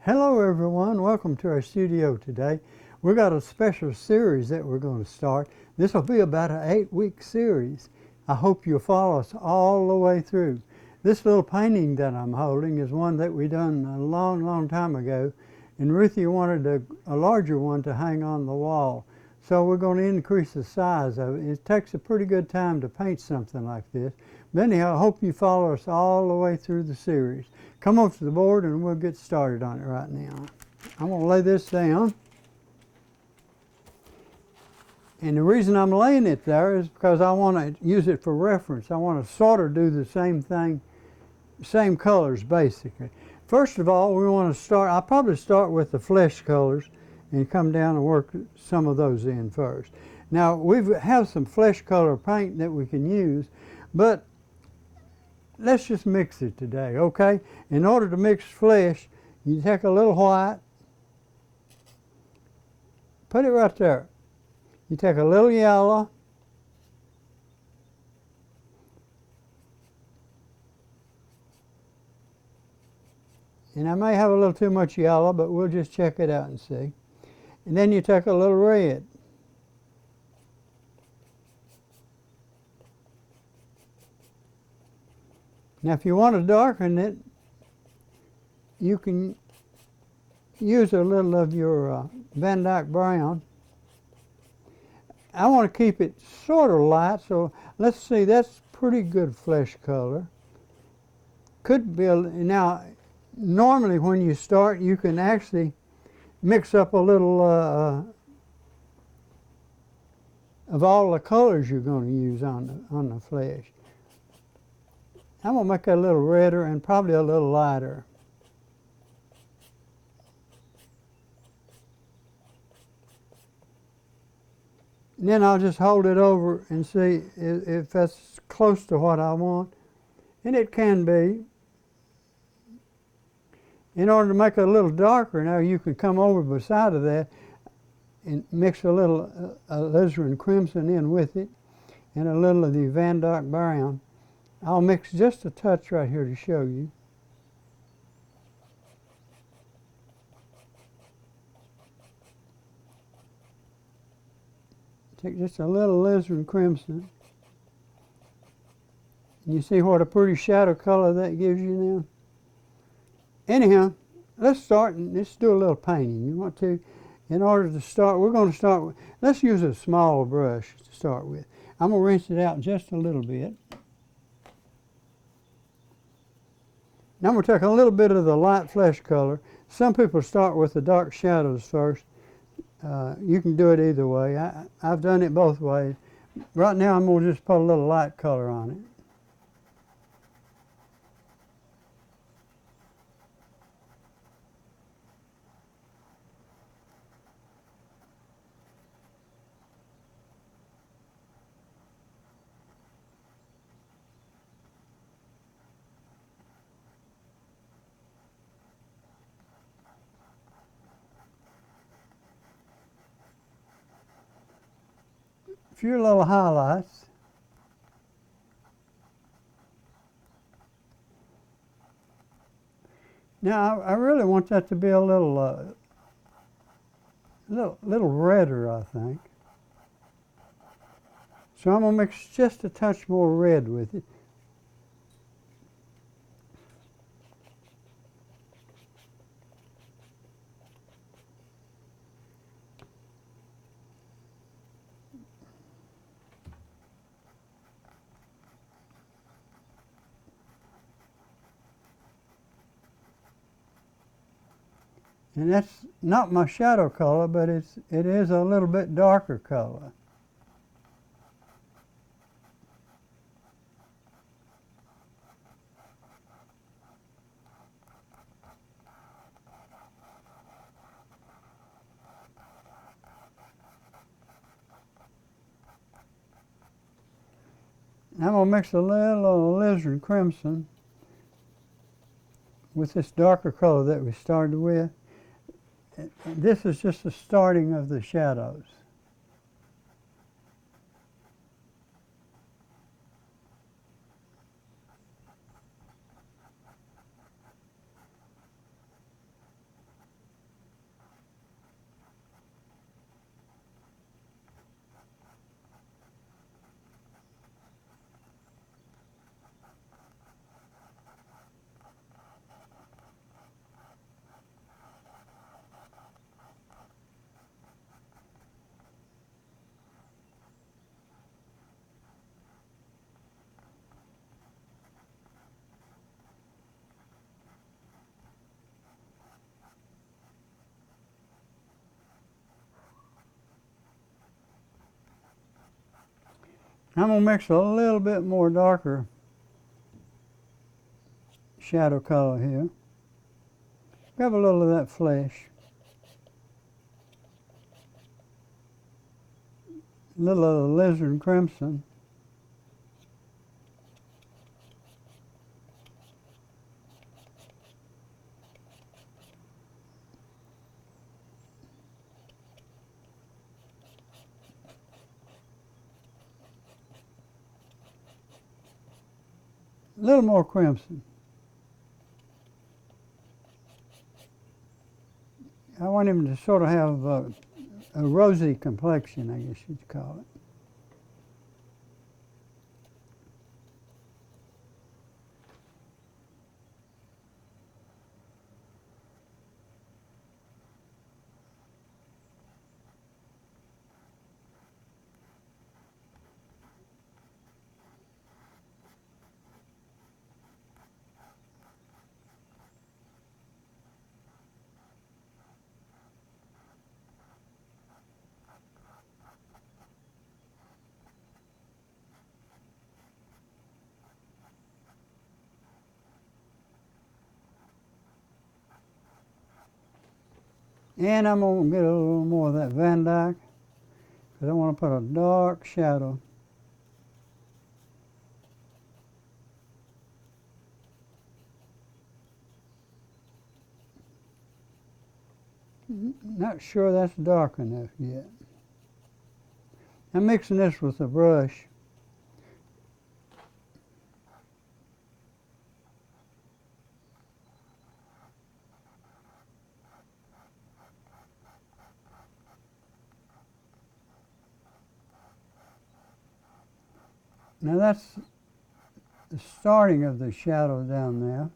Hello everyone, welcome to our studio today. We've got a special series that we're going to start. This will be about an 8-week series. I hope you'll follow us all the way through. This little painting that I'm holding is one that we done a long time ago, and Ruthie wanted a larger one to hang on the wall. So we're going to increase the size of it. It takes a pretty good time to paint something like this. But anyhow, I hope you follow us all the way through the series. Come over to the board and we'll get started on it right now. I'm going to lay this down. And the reason I'm laying it there is because I want to use it for reference. I want to sort of do the same thing, same colors basically. First of all, we want to start, I'll probably start with the flesh colors and come down and work some of those in first. Now, we have some flesh color paint that we can use, but let's just mix it today, okay? In order to mix flesh, you take a little white, put it right there. You take a little yellow, and I may have a little too much yellow, but we'll just check it out and see. And then you take a little red. Now if you want to darken it, you can use a little of your Van Dyke brown. I want to keep it sort of light, so let's see, that's pretty good flesh color. Could be, now normally when you start you can actually mix up a little of all the colors you're going to use on the flesh. I'm going to make it a little redder and probably a little lighter. And then I'll just hold it over and see if that's close to what I want. And it can be. In order to make it a little darker, now you can come over beside of that and mix a little alizarin crimson in with it and a little of the Van Dyke brown. I'll mix just a touch right here to show you. Take just a little alizarin crimson. And you see what a pretty shadow color that gives you now? Anyhow, let's start and let's do a little painting. You want to, in order to start, we're going to start with, let's use a small brush to start with. I'm going to rinse it out just a little bit. Now I'm going to take a little bit of the light flesh color. Some people start with the dark shadows first. You can do it either way. I've done it both ways. Right now I'm going to just put a little light color on it. A few little highlights. Now I really want that to be a little redder, I think. So I'm going to mix just a touch more red with it. And that's not my shadow color, but it is a little bit darker color. And I'm going to mix a little alizarin crimson with this darker color that we started with. This is just the starting of the shadows. I'm going to mix a little bit more darker shadow color here. Grab a little of that flesh. A little of the lizard crimson. A little more crimson. I want him to sort of have a rosy complexion, I guess you'd call it. And I'm going to get a little more of that Van Dyke because I want to put a dark shadow. Not sure that's dark enough yet. I'm mixing this with a brush. Now that's the starting of the shadow down there.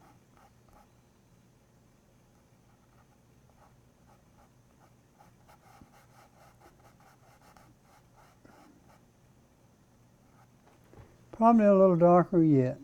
Probably a little darker yet.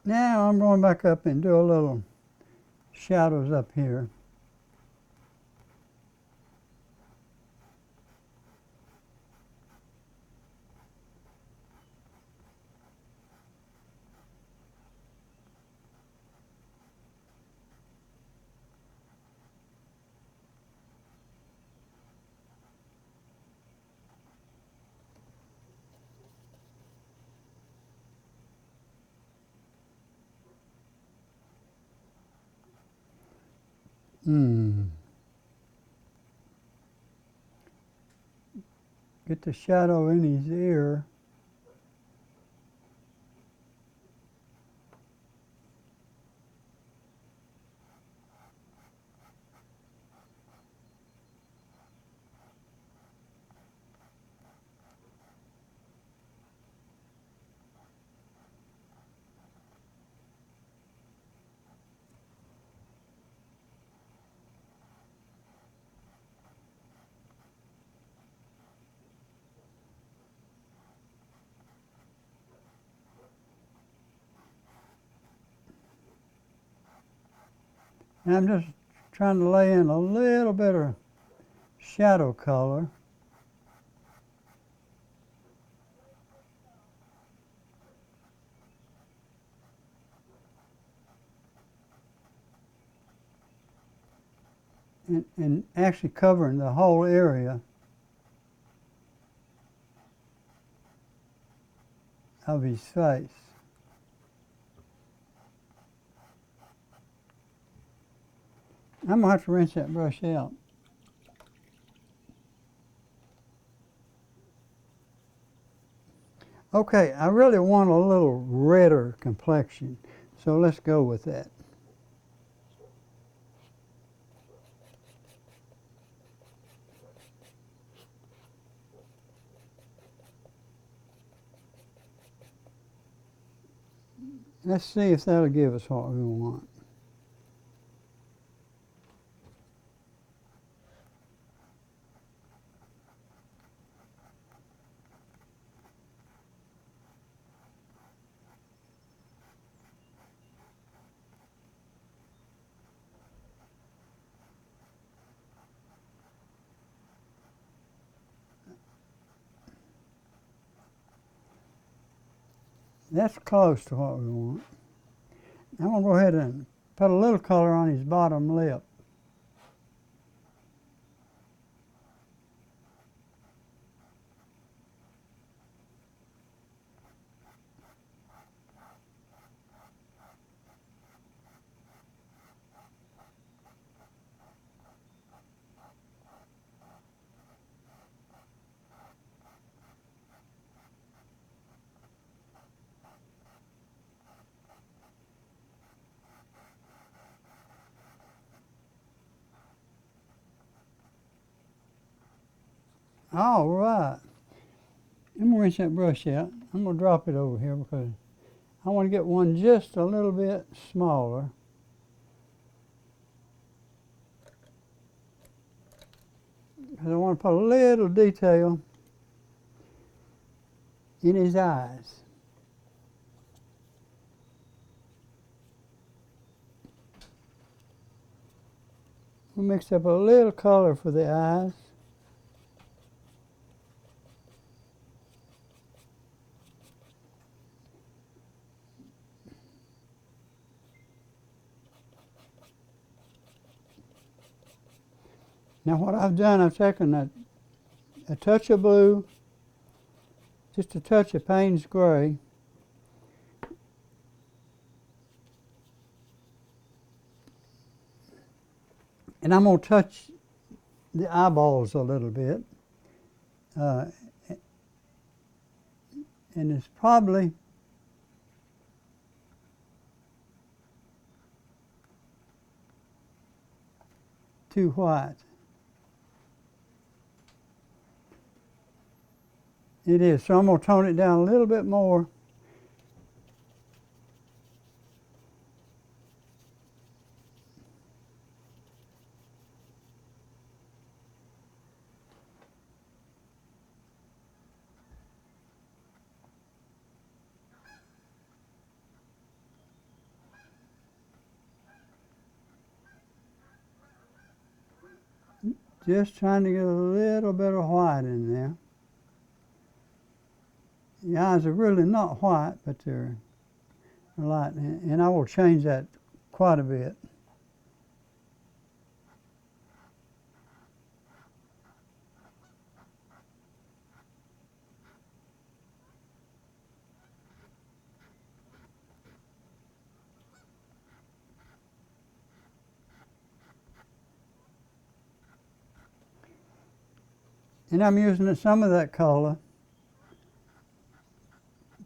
Now I'm going back up and do a little shadows up here. Get the shadow in his ear. And I'm just trying to lay in a little bit of shadow color. And actually covering the whole area of his face. I'm going to have to rinse that brush out. Okay, I really want a little redder complexion, so let's go with that. Let's see if that'll give us what we want. That's close to what we want. I'm going to go ahead and put a little color on his bottom lip. All right. I'm going to rinse that brush out. I'm going to drop it over here because I want to get one just a little bit smaller. Because I want to put a little detail in his eyes. We'll mix up a little color for the eyes. Now what I've done, I've taken a touch of blue, just a touch of Payne's Gray, and I'm going to touch the eyeballs a little bit. And it's probably too white. It is, so I'm going to tone it down a little bit more. Just trying to get a little bit of white in there. The eyes are really not white, but they're light, and I will change that quite a bit. And I'm using some of that color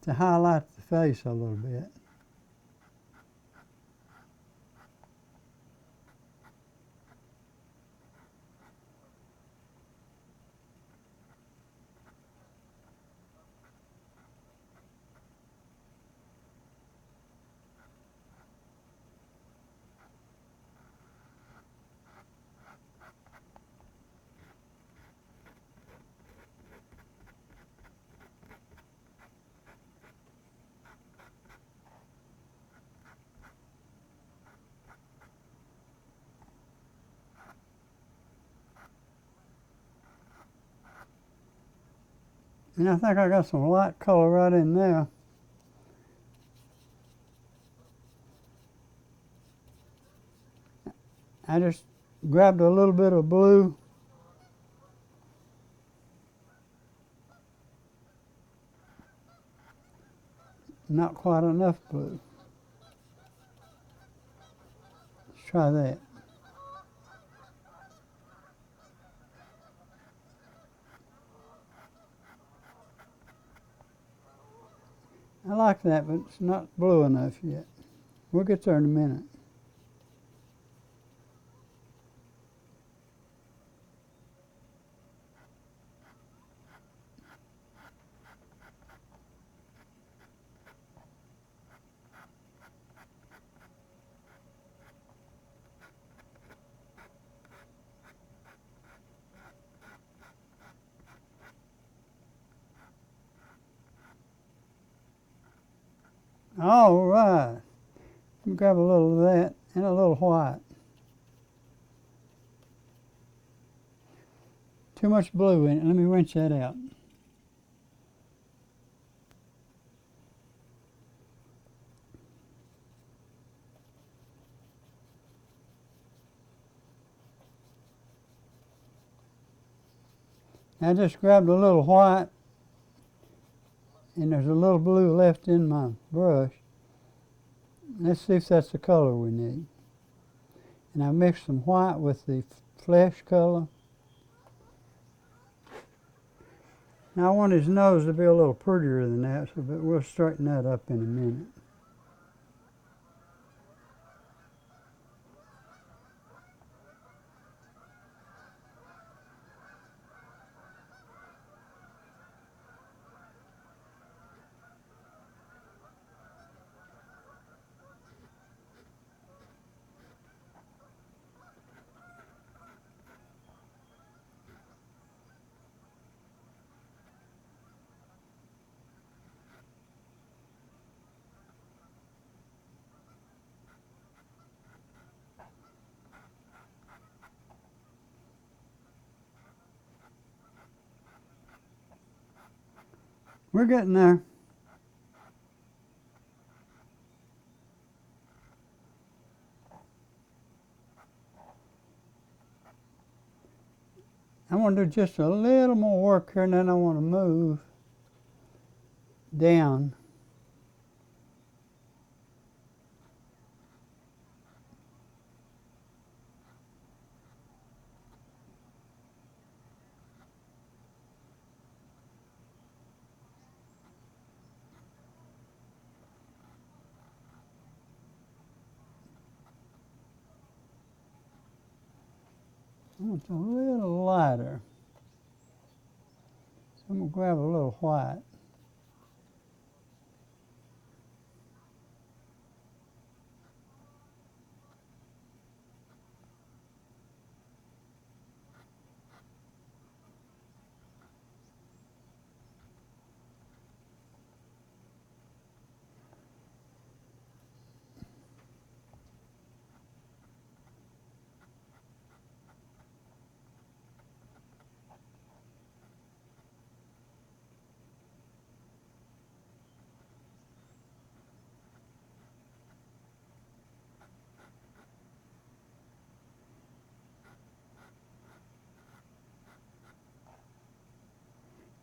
to highlight the face a little bit. And I think I got some light color right in there. I just grabbed a little bit of blue. Not quite enough blue. Let's try that. I like that, but it's not blue enough yet. We'll get there in a minute. All right. Grab a little of that and a little white. Too much blue in it. Let me rinse that out. I just grabbed a little white, and there's a little blue left in my brush. Let's see if that's the color we need. And I mixed some white with the flesh color. Now I want his nose to be a little prettier than that, so but we'll straighten that up in a minute. We're getting there. I want to do just a little more work here, and then I want to move down. I want it a little lighter. So I'm going to grab a little white.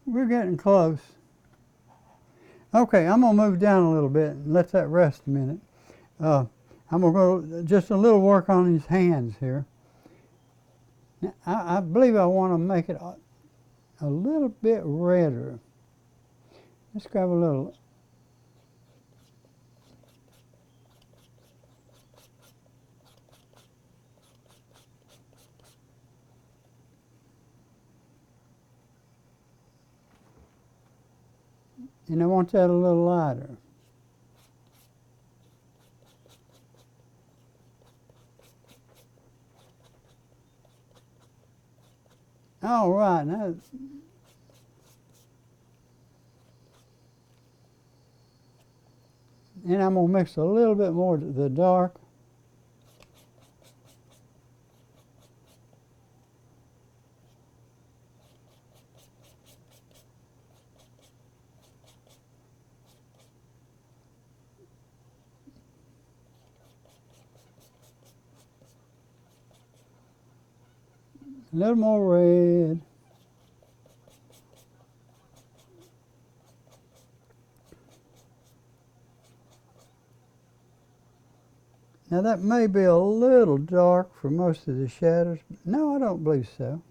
We're getting close. Okay, I'm going to move down a little bit and let that rest a minute. I'm going to go just a little work on his hands here. Now, I believe I want to make it a little bit redder. Let's grab a little. And I want that a little lighter. All right, now and I'm going to mix a little bit more of the dark. A little more red. Now that may be a little dark for most of the shadows. No, I don't believe so.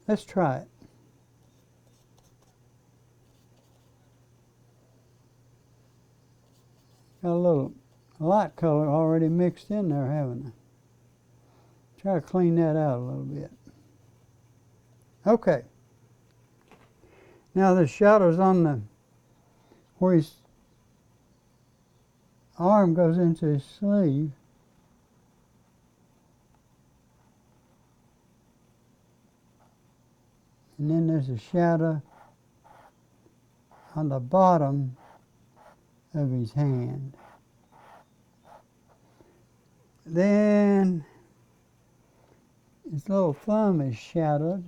Let's try it. Got a little light color already mixed in there, haven't I? Try to clean that out a little bit. Okay. Now the shadows on the where his arm goes into his sleeve. And then there's a shadow on the bottom of his hand. Then his little thumb is shadowed.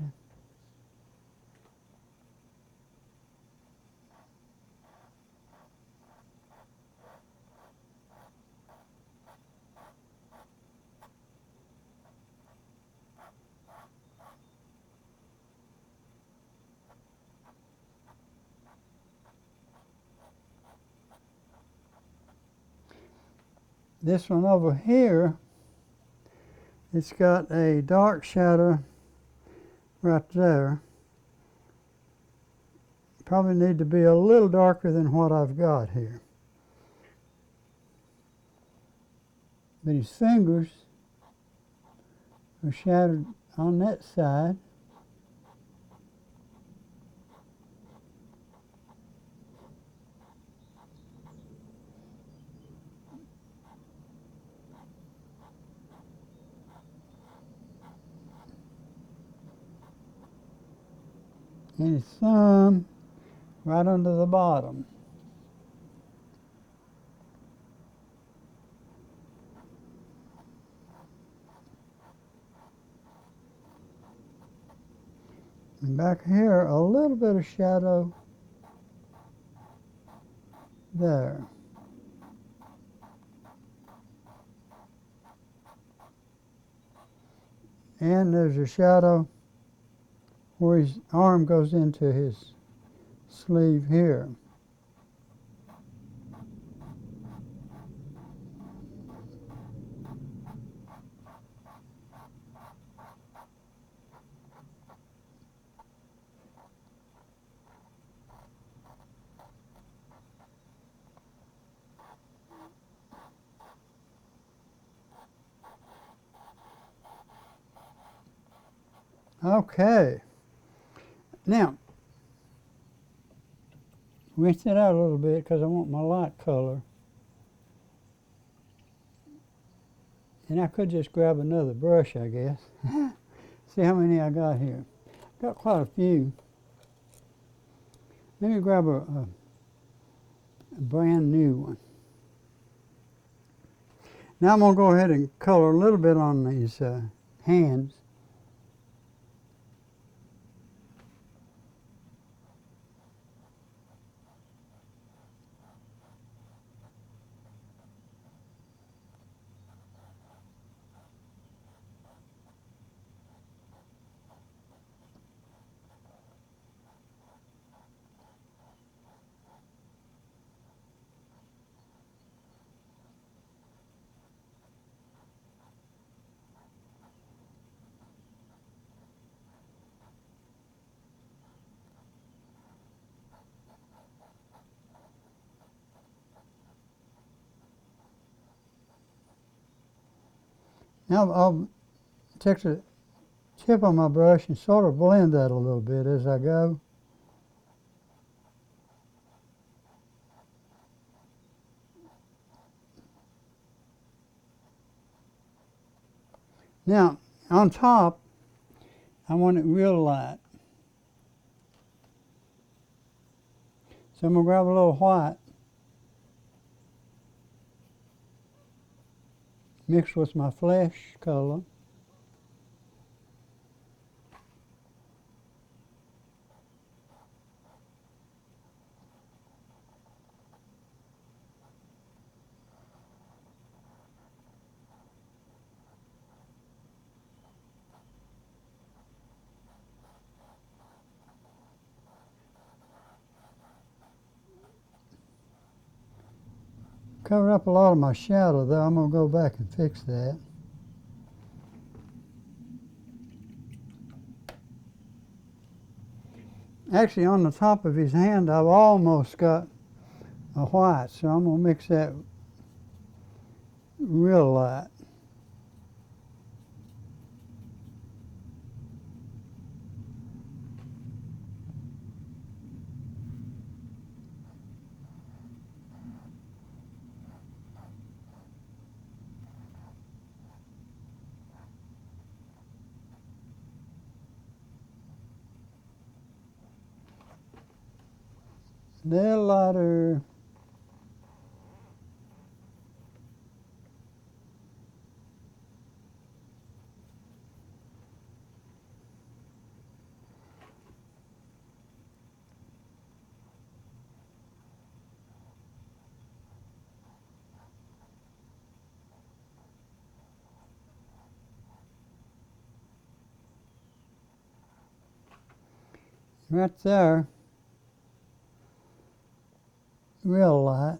This one over here, it's got a dark shadow right there. Probably need to be a little darker than what I've got here. But his fingers are shadowed on that side. And his thumb right under the bottom. And back here, a little bit of shadow there. And there's a shadow where his arm goes into his sleeve here. Okay. Now, rinse it out a little bit because I want my light color. And I could just grab another brush, I guess. See how many I got here. Got quite a few. Let me grab a brand new one. Now I'm going to go ahead and color a little bit on these hands. Now I'll take the tip of my brush and sort of blend that a little bit as I go. Now, on top, I want it real light. So I'm going to grab a little white, mixed with my flesh color. Covered up a lot of my shadow though. I'm going to go back and fix that. Actually, on the top of his hand, I've almost got a white, so I'm going to mix that real light. A little lighter. Right there. Real light.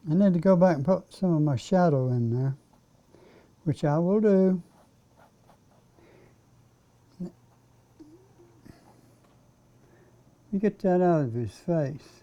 I need to go back and put some of my shadow in there, which I will do. You get that out of his face.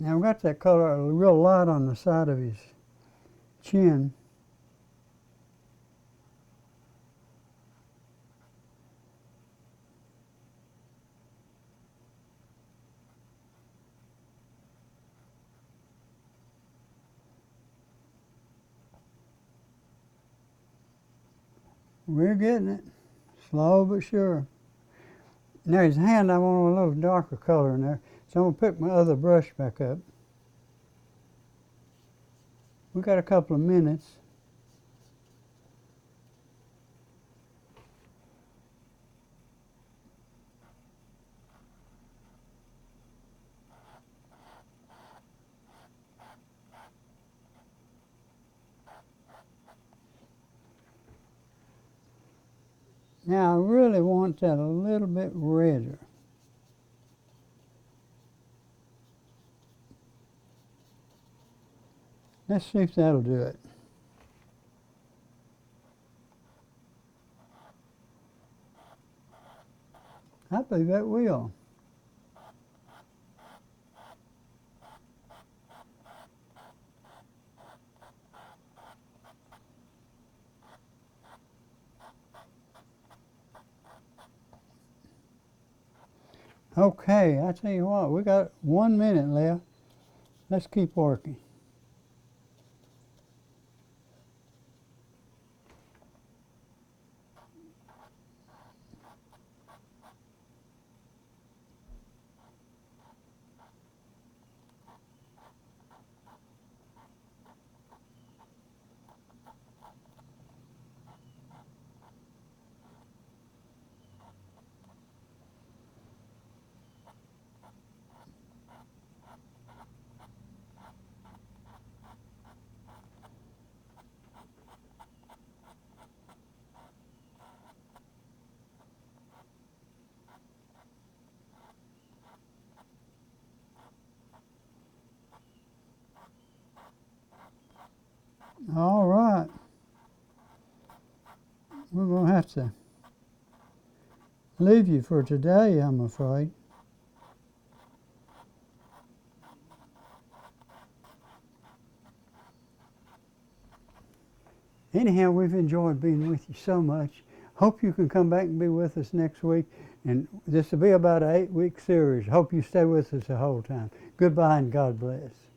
Now I've got that color real light on the side of his chin. We're getting it, slow but sure. Now his hand, I want a little darker color in there, so I'm going to pick my other brush back up. We got a couple of minutes. Now I really want that a little bit redder. Let's see if that'll do it. I believe that will. Okay, I tell you what, we got 1 minute left. Let's keep working. All right. We're going to have to leave you for today, I'm afraid. Anyhow, we've enjoyed being with you so much. Hope you can come back and be with us next week. And this will be about an 8-week series. Hope you stay with us the whole time. Goodbye and God bless.